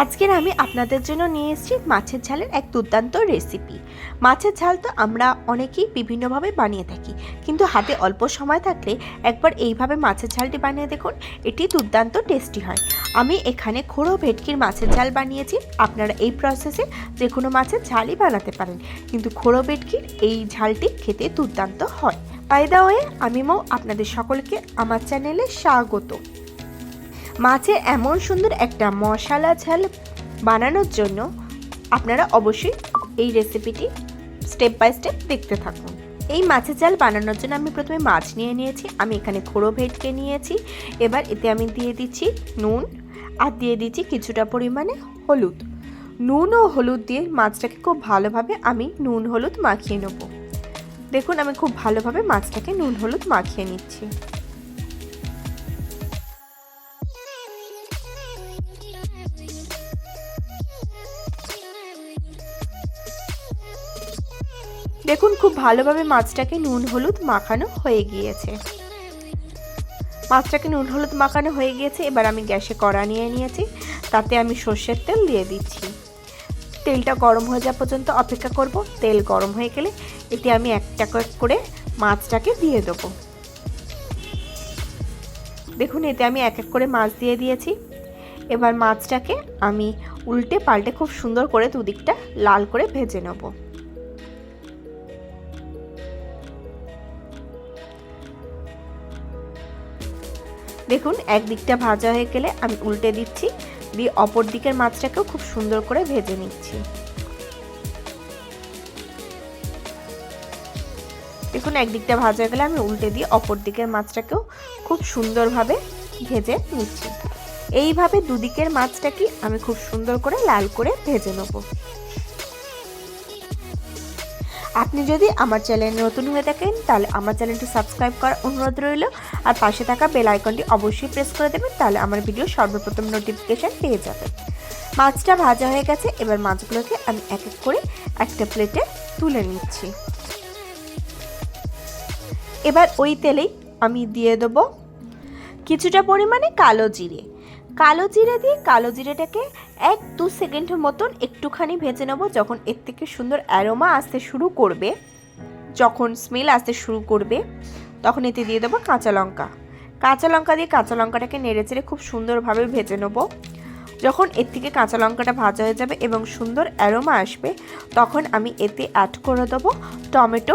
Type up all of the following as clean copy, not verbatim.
আজকের আমি আপনাদের জন্য নিয়ে এসেছি মাছের ঝালের এক দুর্দান্ত রেসিপি। মাছের ঝাল তো আমরা অনেকেই বিভিন্নভাবে বানিয়ে থাকি, কিন্তু হাতে অল্প সময় থাকলে একবার এইভাবে মাছের ঝালটি বানিয়ে দেখুন, এটি দুর্দান্ত টেস্টি হয়। আমি এখানে খোড়ো ভেটকির মাছের ঝাল বানিয়েছি। আপনারা এই প্রসেসে যে কোনো মাছের ঝালই বানাতে পারেন, কিন্তু খোড়ো ভেটকির এই ঝালটি খেতে দুর্দান্ত হয়। বাই দ্য ওয়ে, আমি মৌ, আপনাদের সকলকে আমার চ্যানেলে স্বাগত। মাছের এমন সুন্দর একটা মশলা ঝাল বানানোর জন্য আপনারা অবশ্যই এই রেসিপিটি স্টেপ বাই স্টেপ দেখতে থাকুন। এই মাছের ঝাল বানানোর জন্য আমি প্রথমে মাছ নিয়ে নিয়েছি। আমি এখানে খোড়ো ভেটকে নিয়েছি। এবার এতে আমি দিয়ে দিচ্ছি নুন আর দিয়ে দিচ্ছি কিছুটা পরিমাণে হলুদ। নুন ও হলুদ দিয়ে মাছটাকে খুব ভালোভাবে আমি নুন হলুদ মাখিয়ে নেব। দেখুন, আমি খুব ভালোভাবে মাছটাকে নুন হলুদ মাখিয়ে নিচ্ছি। দেখুন, খুব ভালোভাবে মাছটাকে নুন হলুদ মাখানো হয়ে গিয়েছে। এবার আমি গ্যাসে কড়া নিয়ে নিয়েছি। তাতে আমি সর্ষের তেল দিয়ে দিচ্ছি। তেলটা গরম হয়ে যাওয়া পর্যন্ত অপেক্ষা করব। তেল গরম হয়ে গেলে এতে আমি একটা করে মাছটাকে দিয়ে দেবো। দেখুন, এতে আমি এক এক করে মাছ দিয়ে দিয়েছি। এবার মাছটাকে আমি উল্টে পাল্টে খুব সুন্দর করে দুদিকটা লাল করে ভেজে নেব। দেখুন, একদিকটা ভাজা হয়ে গেলে আমি উল্টে দিচ্ছি, দিয়ে অপর দিকের মাছটাকেও খুব সুন্দর করে ভেজে নিচ্ছি। দেখুন, একদিকটা ভাজা হয়ে গেলে আমি উল্টে দিয়ে অপর দিকের মাছটাকেও খুব সুন্দরভাবে ভেজে নিচ্ছি। এইভাবে দুদিকের মাছটাকে আমি খুব সুন্দর করে লাল করে ভেজে নেব। আপনি যদি আমার চ্যানেলে নতুন হয়ে থাকেন তাহলে আমার চ্যানেলটি সাবস্ক্রাইব করার অনুরোধ রইল, আর পাশে থাকা বেল আইকনটি অবশ্যই প্রেস করে দেবেন, তাহলে আমার ভিডিও সর্বপ্রথম নোটিফিকেশান পেয়ে যাবেন। মাছটা ভাজা হয়ে গেছে। এবার মাছগুলোকে আমি এক এক করে একটা প্লেটে তুলে নিচ্ছি। এবার ওই তেলেই আমি দিয়ে দেবো কিছুটা পরিমাণে কালো জিরে দিয়ে কালো জিরেটাকে 1-2 সেকেন্ড মতন একটুখানি ভেজে নেব। যখন এর থেকে সুন্দর অ্যারোমা আসতে শুরু করবে, যখন স্মেল আসতে শুরু করবে, তখন এতে দিয়ে দেবো কাঁচা লঙ্কা দিয়ে কাঁচা লঙ্কাটাকে নেড়েচেড়ে খুব সুন্দরভাবে ভেজে নেব। যখন এর থেকে কাঁচা লঙ্কাটা ভাজা হয়ে যাবে এবং সুন্দর অ্যারোমা আসবে, তখন আমি এতে অ্যাড করে দেবো টমেটো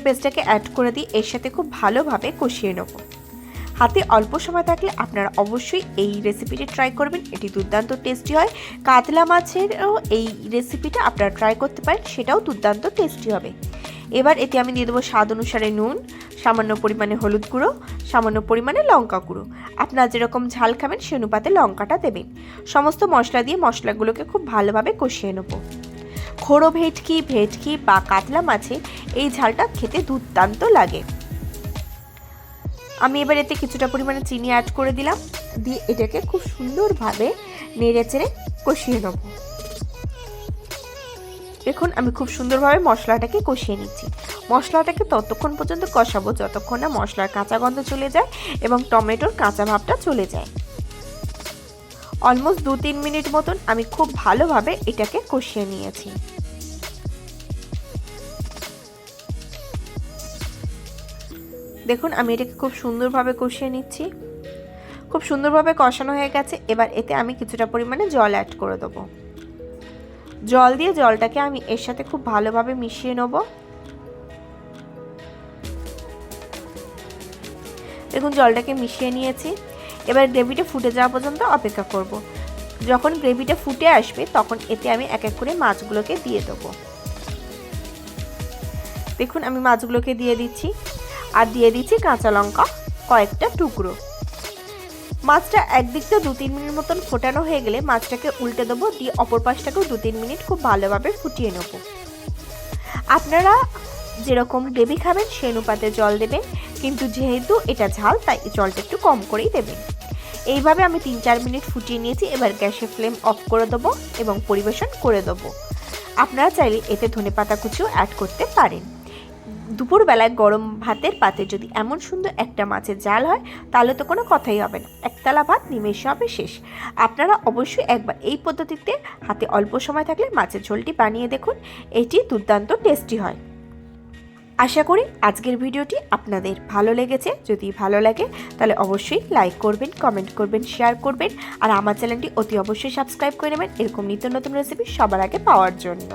পেস্টটাকে অ্যাড করে দিয়ে এর সাথে খুব ভালোভাবে কষিয়ে নেব। হাতে অল্প সময় থাকলে আপনারা অবশ্যই এই রেসিপিটি ট্রাই করবেন, এটি দুর্দান্ত টেস্টি হয়। কাতলা মাছেরও এই রেসিপিটা আপনারা ট্রাই করতে পারেন, সেটাও দুর্দান্ত টেস্টি হবে। এবার এতে আমি দিয়ে দেবো স্বাদ অনুসারে নুন, সামান্য পরিমাণে হলুদ গুঁড়ো, সামান্য পরিমাণে লঙ্কা গুঁড়ো। আপনারা যেরকম ঝাল খাবেন সে অনুপাতে লঙ্কাটা দেবেন। সমস্ত মশলা দিয়ে মশলাগুলোকে খুব ভালোভাবে কষিয়ে নেব। খোড়ো ভেটকি বা কাতলা মাছে এই ঝালটা খেতে দুর্দান্ত লাগে। আমি এবার এতে কিছুটা পরিমাণে চিনি অ্যাড করে দিলাম, দিয়ে এটাকে খুব সুন্দরভাবে নেড়েচেড়ে কষিয়ে নেব। দেখুন, আমি খুব সুন্দরভাবে মশলাটাকে কষিয়ে নিচ্ছি। মশলাটাকে ততক্ষণ পর্যন্ত কষাবো যতক্ষণ না মশলার কাঁচা গন্ধ চলে যায় এবং টমেটোর কাঁচা ভাবটা চলে যায়। অলমোস্ট 2-3 মিনিট মতন আমি খুব ভালোভাবে এটাকে কষিয়ে নিয়েছি। দেখুন, আমি এটাকে খুব সুন্দরভাবে কষিয়ে নিচ্ছি। খুব সুন্দরভাবে কষানো হয়ে গেছে। এবার এতে আমি কিছুটা পরিমাণে জল অ্যাড করে দেবো। জল দিয়ে জলটাকে আমি এর সাথে খুব ভালোভাবে মিশিয়ে নেব। দেখুন, জলটাকে মিশিয়ে নিয়েছি। এবার গ্রেভিটা ফুটে যাওয়া পর্যন্ত অপেক্ষা করব। যখন গ্রেভিটা ফুটে আসবে তখন এতে আমি এক এক করে মাছগুলোকে দিয়ে দেবো। দেখুন, আমি মাছগুলোকে দিয়ে দিচ্ছি, আর দিয়ে দিচ্ছি কাঁচা লঙ্কা কয়েকটা টুকরো। মাছটা একদিকটা 2-3 মিনিট মতন ফোটানো হয়ে গেলে মাছটাকে উল্টে দেবো, দিয়ে অপর পাশটাকেও 2-3 মিনিট খুব ভালোভাবে ফুটিয়ে নেব। আপনারা যেরকম গ্রেভি খাবেন সেই অনুপাতে জল দেবেন, কিন্তু যেহেতু এটা ঝাল তাই জলটা একটু কম করেই দেবেন। এইভাবে আমি 3-4 মিনিট ফুটিয়ে নিয়েছি। এবার গ্যাসের ফ্লেম অফ করে দেবো এবং পরিবেশন করে দেবো। আপনারা চাইলে এতে ধনেপাতা কুচিও অ্যাড করতে পারেন। দুপুরবেলায় গরম ভাতের পাতে যদি এমন সুন্দর একটা মাছের ঝাল হয় তাহলে তো কোনো কথাই হবে না, একতলা ভাত নিমেষে হবে শেষ। আপনারা অবশ্যই একবার এই পদ্ধতিতে হাতে অল্প সময় থাকলে মাছের ঝোলটি বানিয়ে দেখুন, এটি দুর্দান্ত টেস্টি হয়। আশা করি আজকের ভিডিওটি আপনাদের ভালো লেগেছে। যদি ভালো লাগে তাহলে অবশ্যই লাইক করবেন, কমেন্ট করবেন, শেয়ার করবেন, আর আমার চ্যানেলটি অতি অবশ্যই সাবস্ক্রাইব করে নেবেন এরকম নিত্য নতুন রেসিপি সবার আগে পাওয়ার জন্য।